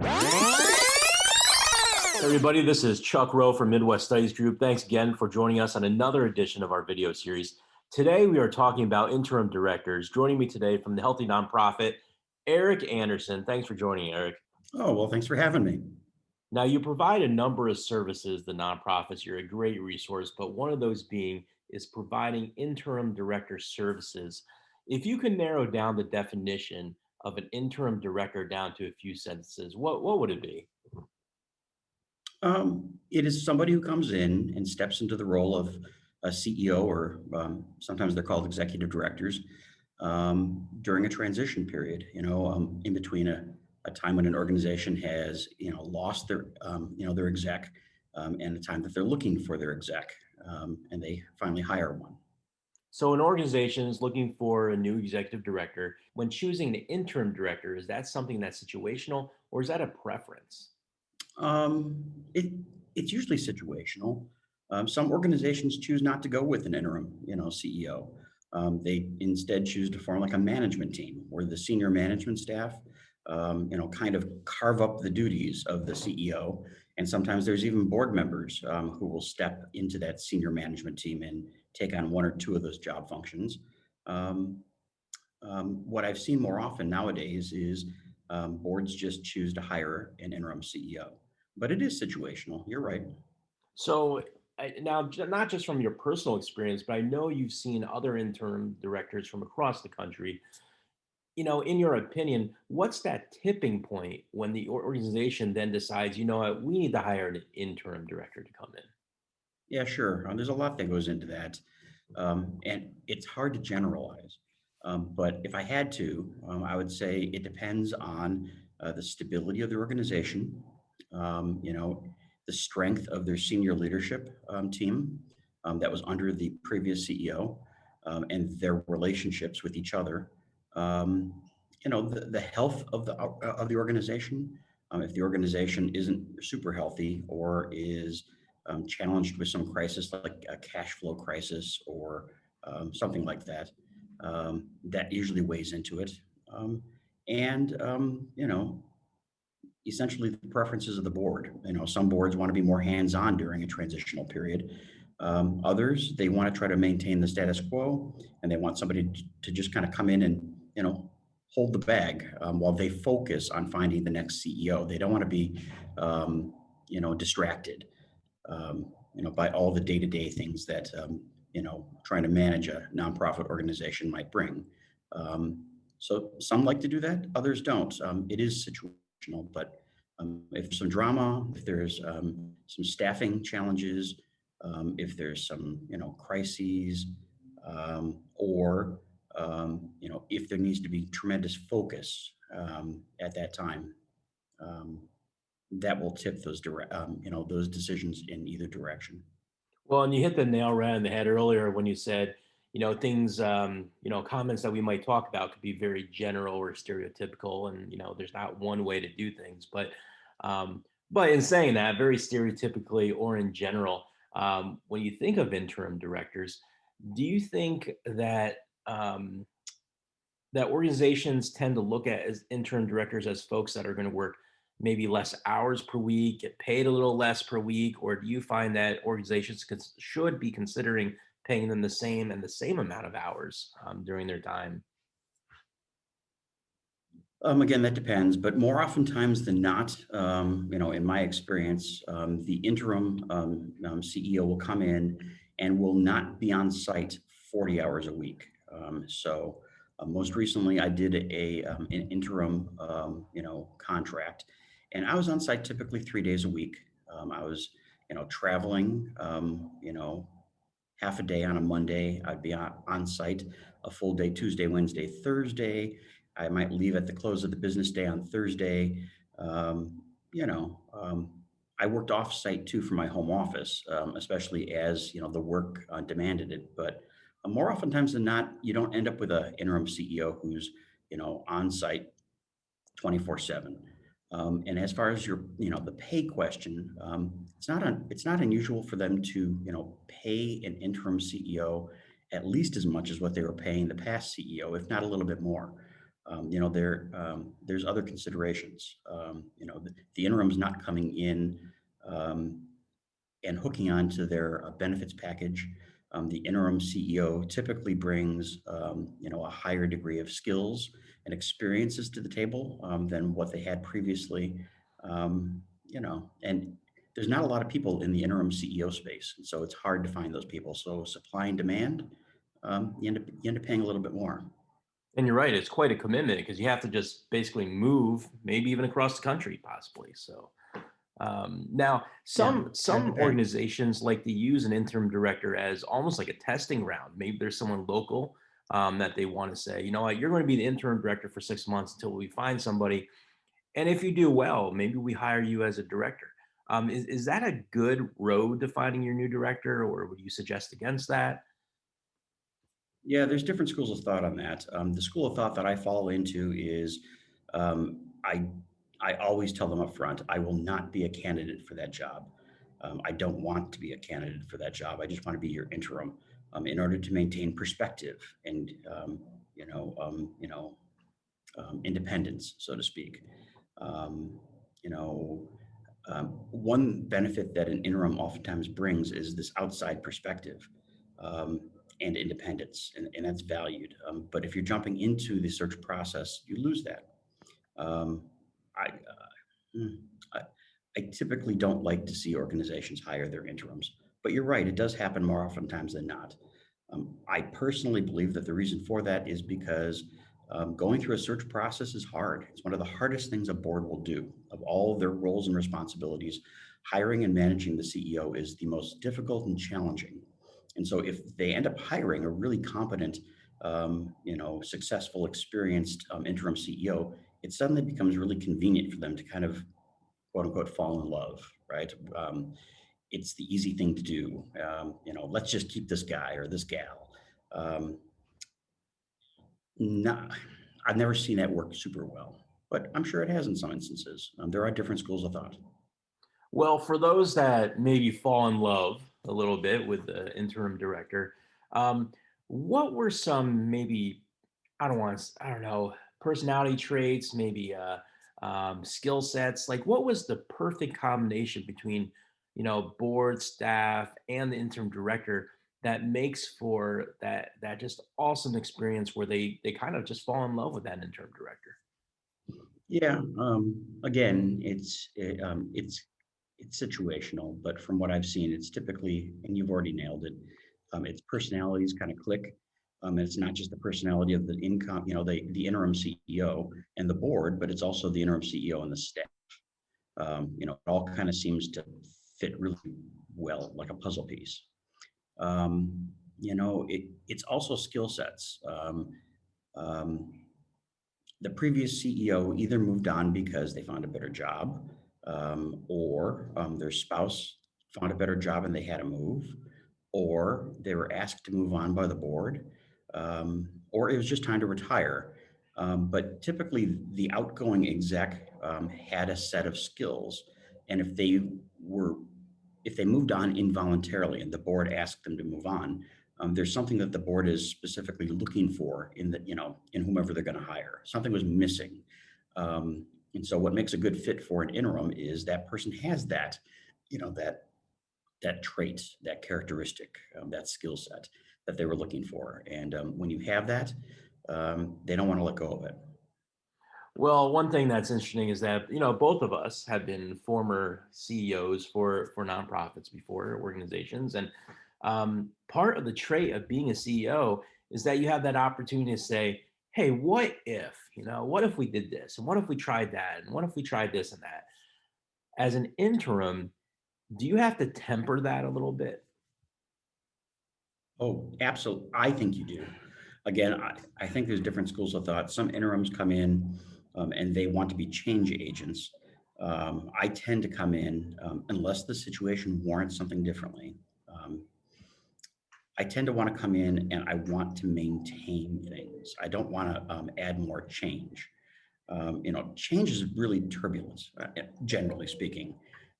Hey everybody, this is Chuck Rowe from Midwest Studies Group. Thanks again for joining us on another edition of our video series. Today we are talking about interim directors. Joining me today from the Healthy Nonprofit, Erik Anderson. Thanks for joining, Erik. Oh, well, thanks for having me. Now, you provide a number of services to nonprofits. You're a great resource, but one of those being is providing interim director services. If you can narrow down the definition of an interim director down to a few sentences, what would it be? It is somebody who comes in and steps into the role of a CEO, or sometimes they're called executive directors, during a transition period. In between a time when an organization has lost their exec, and the time that they're looking for their exec, and they finally hire one. So, an organization is looking for a new executive director. When choosing an interim director, is that something that's situational or is that a preference? It it's usually situational. Some organizations choose not to go with an interim, CEO. They instead choose to form like a management team where the senior management staff, kind of carve up the duties of the CEO. And sometimes there's even board members who will step into that senior management team and take on one or two of those job functions. Um, what I've seen more often nowadays is boards just choose to hire an interim CEO, but it is situational. You're right. So, now, not just from your personal experience, but I know you've seen other interim directors from across the country. In your opinion, what's that tipping point when the organization then decides, you know what, we need to hire an interim director to come in? Yeah, sure. There's a lot that goes into that, and it's hard to generalize. But if I had to, I would say it depends on the stability of the organization, the strength of their senior leadership team that was under the previous CEO, and their relationships with each other. The health of the organization. If the organization isn't super healthy or is challenged with some crisis like a cash flow crisis or something like that, that usually weighs into it. And essentially the preferences of the board. Some boards want to be more hands-on during a transitional period. Others, they want to try to maintain the status quo, and they want somebody to just kind of come in and hold the bag while they focus on finding the next CEO. They don't want to be distracted by all the day-to-day things that trying to manage a nonprofit organization might bring. So some like to do that, others don't. It is situational, but if there's some drama, if there's some staffing challenges, if there's some crises, or if there needs to be tremendous focus at that time, um, that will tip those decisions in either direction. Well, and you hit the nail right on the head earlier when you said, things, comments that we might talk about could be very general or stereotypical, and there's not one way to do things. But in saying that, very stereotypically or in general, when you think of interim directors, do you think that organizations tend to look at as interim directors as folks that are going to work maybe less hours per week, get paid a little less per week, or do you find that organizations should be considering paying them the same amount of hours during their time? Again, that depends, but more oftentimes than not, in my experience, the interim CEO will come in and will not be on site 40 hours a week. Most recently, I did an interim, contract, and I was on site typically 3 days a week. I was, traveling, half a day on a Monday. I'd be on site a full day Tuesday, Wednesday, Thursday. I might leave at the close of the business day on Thursday. Um, you know, um, I worked off site too from my home office, especially as the work demanded it. But more oftentimes than not, you don't end up with an interim CEO who's on site 24/7. And as far as the pay question, it's not unusual for them to, pay an interim CEO at least as much as what they were paying the past CEO, if not a little bit more. there's other considerations. The interim's not coming in um, and hooking onto their benefits package. The interim CEO typically brings, a higher degree of skills and experiences to the table than what they had previously. And there's not a lot of people in the interim CEO space, and so it's hard to find those people. So supply and demand, you end up paying a little bit more. And you're right, it's quite a commitment because you have to just basically move, maybe even across the country, possibly. So now, Yeah, kind of some depends. organizations like to use an interim director as almost like a testing ground. Maybe there's someone local that they want to say, you know what, you're going to be the interim director for 6 months until we find somebody. And if you do well, maybe we hire you as a director. Is that a good road to finding your new director, or would you suggest against that? Yeah, there's different schools of thought on that. The school of thought that I fall into is I always tell them up front, I will not be a candidate for that job. I don't want to be a candidate for that job. I just want to be your interim in order to maintain perspective and you know um, you know independence, so to speak. Um, you know, One benefit that an interim oftentimes brings is this outside perspective um, and independence, and that's valued. But if you're jumping into the search process, you lose that. Um, I, Hmm. I, I typically don't like to see organizations hire their interims, but you're right, it does happen more oftentimes than not. I personally believe that the reason for that is because going through a search process is hard. It's one of the hardest things a board will do. Of all of their roles and responsibilities, hiring and managing the CEO is the most difficult and challenging. And so, if they end up hiring a really competent, successful, experienced interim CEO, it suddenly becomes really convenient for them to kind of quote unquote fall in love, right? It's the easy thing to do. Let's just keep this guy or this gal. Um, not, I've never seen that work super well, but I'm sure it has in some instances. There are different schools of thought. Well, for those that maybe fall in love a little bit with the interim director, um, what were some maybe I don't know, personality traits, maybe skill sets? Like, what was the perfect combination between, board staff and the interim director that makes for that just awesome experience where they kind of just fall in love with that interim director? Yeah. Again, it's situational, but from what I've seen, it's typically, and you've already nailed it, its personalities kind of click. And it's not just the personality of the income, the interim CEO and the board, but it's also the interim CEO and the staff. It all kind of seems to fit really well, like a puzzle piece. It's also skill sets. Um, the previous CEO either moved on because they found a better job, or their spouse found a better job and they had to move, or they were asked to move on by the board, or it was just time to retire. But typically, the outgoing exec had a set of skills, and were if they moved on involuntarily and the board asked them to move on, there's something that the board is specifically looking for in whomever they're going to hire. Something was missing. And so what makes a good fit for an interim is that person has that, that trait, that characteristic, that skill set that they were looking for. And when you have that, they don't want to let go of it. Well, one thing that's interesting is that both of us have been former CEOs for nonprofits before organizations, and part of the trait of being a CEO is that you have that opportunity to say, "Hey, what if? What if we did this? And what if we tried that? And what if we tried this and that?" As an interim, do you have to temper that a little bit? Oh, absolutely. I think you do. Again, I think there's different schools of thought. Some interims come in and they want to be change agents. I tend to come in unless the situation warrants something differently. Um, I tend to want to come in and I want to maintain things. I don't want to add more change. Change is really turbulent, generally speaking.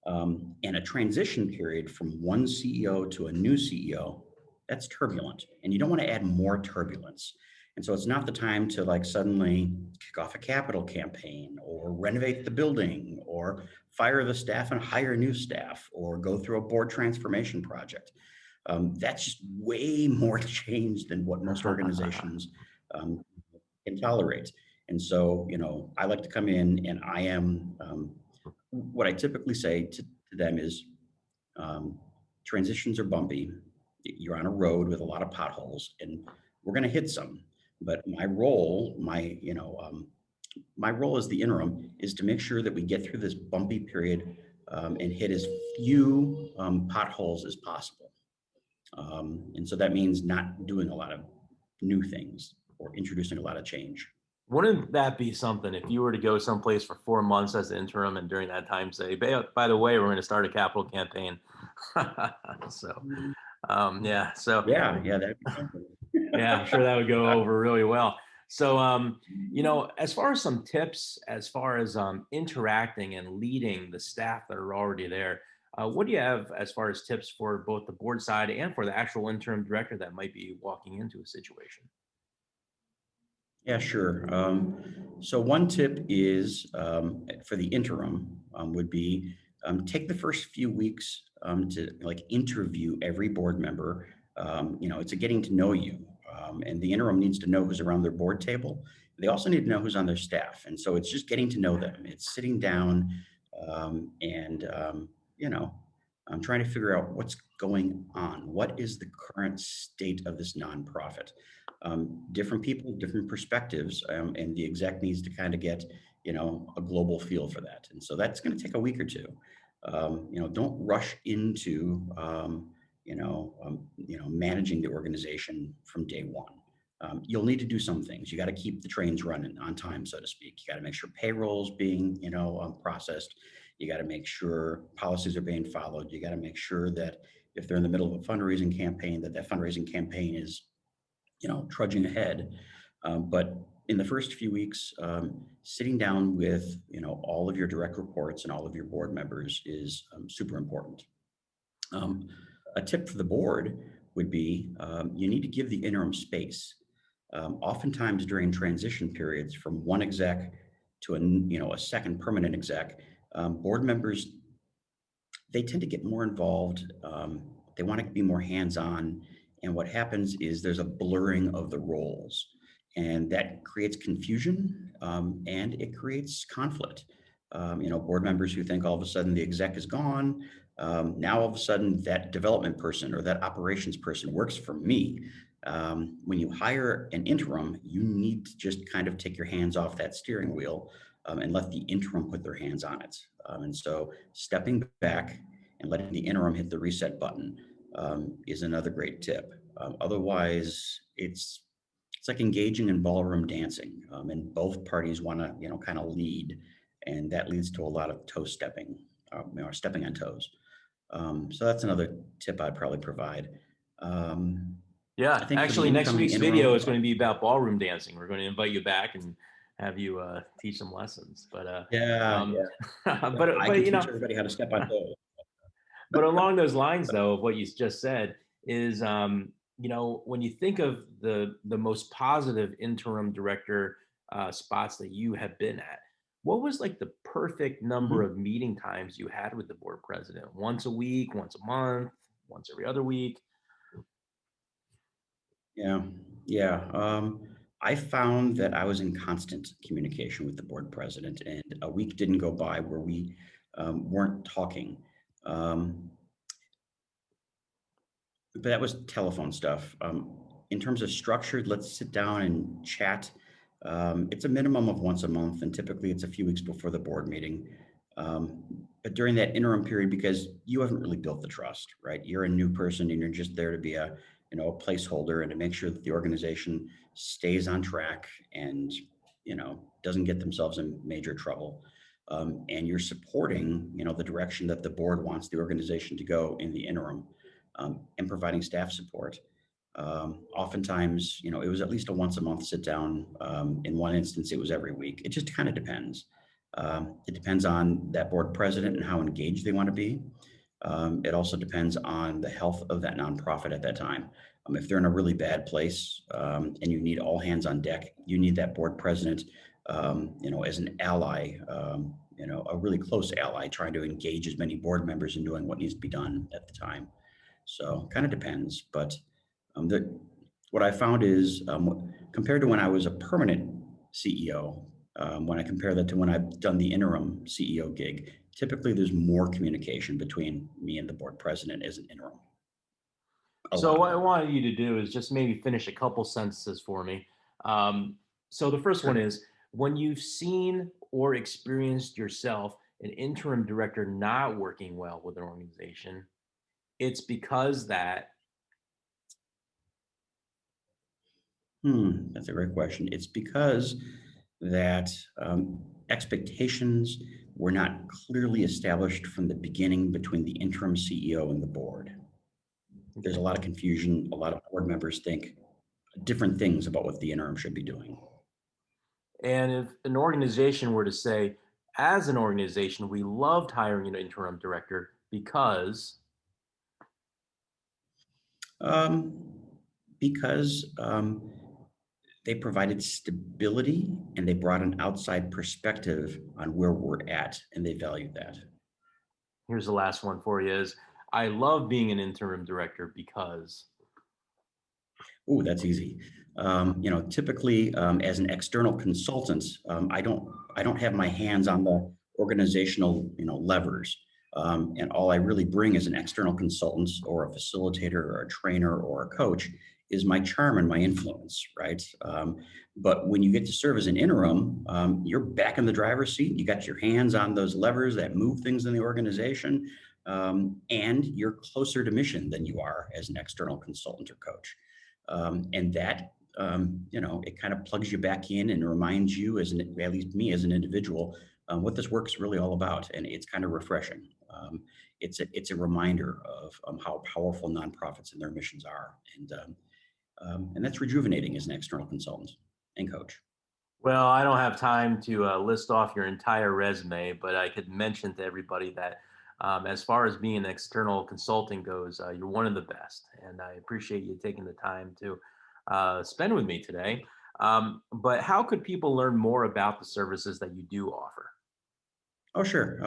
And a transition period from one CEO to a new CEO, that's turbulent. And you don't want to add more turbulence. And so it's not the time to like suddenly kick off a capital campaign or renovate the building or fire the staff and hire new staff or go through a board transformation project. That's just way more change than what most organizations um, can tolerate. And so, I like to come in and I am, what I typically say to them is, um, transitions are bumpy. You're on a road with a lot of potholes, and we're going to hit some. But my role as the interim is to make sure that we get through this bumpy period and hit as few potholes as possible. And so that means not doing a lot of new things or introducing a lot of change. Wouldn't that be something if you were to go someplace for 4 months as an interim and during that time say, by the way, we're going to start a capital campaign. So, yeah. So, Yeah, yeah, that'd be something. yeah, I'm sure that would go over really well. So, as far as some tips, as far as interacting and leading the staff that are already there, what do you have as far as tips for both the board side and for the actual interim director that might be walking into a situation? Yeah, sure. So one tip is for the interim would be take the first few weeks to like interview every board member. It's a getting to know you, and the interim needs to know who's around their board table. They also need to know who's on their staff, and so it's just getting to know them. It's sitting down and I'm trying to figure out what's going on. What is the current state of this nonprofit? Different people, different perspectives, and the exec needs to kind of get, a global feel for that. And so that's going to take a week or two. Don't rush into, managing the organization from day one. You'll need to do some things. You got to keep the trains running on time, so to speak. You got to make sure payroll's being, processed. You got to make sure policies are being followed. You got to make sure that if they're in the middle of a fundraising campaign, that fundraising campaign is trudging ahead. But in the first few weeks, sitting down with all of your direct reports and all of your board members is super important. Um, a tip for the board would be you need to give the interim space. Oftentimes during transition periods from one exec to a second permanent exec, board members they tend to get more involved. They want to be more hands-on. And what happens is there's a blurring of the roles, and that creates confusion and it creates conflict. Board members who think all of a sudden the exec is gone. Now all of a sudden that development person or that operations person works for me. When you hire an interim, you need to just kind of take your hands off that steering wheel and let the interim put their hands on it. And so stepping back and letting the interim hit the reset button is another great tip. Otherwise, it's like engaging in ballroom dancing, and both parties want to kind of lead, and that leads to a lot of toe stepping, or stepping on toes. So that's another tip I'd probably provide. Um, I Yeah, think for the actually, next incoming week's video interim, is going to be about ballroom dancing. We're going to invite you back and have you teach some lessons. But yeah, um, yeah, but I can you teach know, everybody how to step on toes. but along those lines, though, of what you just said is, when you think of the most positive interim director spots that you have been at, what was like the perfect number Mhm. of meeting times you had with the board president? Once a week, once a month, once every other week? Yeah, yeah. I found that I was in constant communication with the board president, and a week didn't go by where we weren't talking. Um, but that was telephone stuff. In terms of structured, let's sit down and chat. It's a minimum of once a month, and typically it's a few weeks before the board meeting. Um, but during that interim period, because you haven't really built the trust, right? You're a new person, and you're just there to be a placeholder and to make sure that the organization stays on track and doesn't get themselves in major trouble. And you're supporting, the direction that the board wants the organization to go in the interim and providing staff support. Oftentimes, it was at least a once a month sit down. In one instance, it was every week. It just kind of depends. It depends on that board president and how engaged they want to be. It also depends on the health of that nonprofit at that time. If they're in a really bad place and you need all hands on deck, you need that board president, as an ally, a really close ally, trying to engage as many board members in doing what needs to be done at the time. So kind of depends, but what I found is compared to when I was a permanent CEO, when I compare that to when I've done the interim CEO gig, typically there's more communication between me and the board president as an interim, a So lot what I more. wanted you to do is just maybe finish a couple sentences for me. So the first one Sure. is, when you've seen or experienced yourself an interim director not working well with an organization, it's because that. That's a great question. It's because that expectations were not clearly established from the beginning between the interim CEO and the board. There's a Okay. lot of confusion. A lot of board members think different things about what the interim should be doing. And if an organization were to say, as an organization, we loved hiring an interim director because. Um, because they provided stability and they brought an outside perspective on where we're at, and they valued that. Here's the last one for you: is I love being an interim director because. Oh, that's easy. Typically, as an external consultant, I don't have my hands on the organizational, levers. And all I really bring as an external consultant or a facilitator or a trainer or a coach is my charm and my influence, right? But when you get to serve as an interim, you're back in the driver's seat. You got your hands on those levers that move things in the organization, and you're closer to mission than you are as an external consultant or coach. And that it kind of plugs you back in and reminds you, at least me as an individual, what this work is really all about, and it's kind of refreshing. It's a reminder of how powerful nonprofits and their missions are, and that's rejuvenating as an external consultant and coach. Well, I don't have time to list off your entire resume, but I could mention to everybody that as far as being an external consulting goes, you're one of the best. And I appreciate you taking the time to spend with me today. But how could people learn more about the services that you do offer? Oh, sure.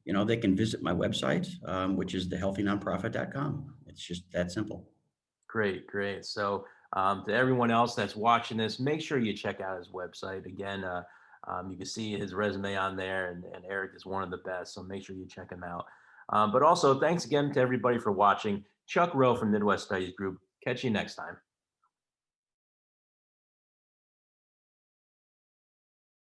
They can visit my website, which is thehealthynonprofit.com. It's just that simple. Great, great. So, to everyone else that's watching this, make sure you check out his website. Again, you can see his resume on there, and Erik is one of the best. So, make sure you check him out. But also, thanks again to everybody for watching. Chuck Rowe from Midwest Studies Group. Catch you next time.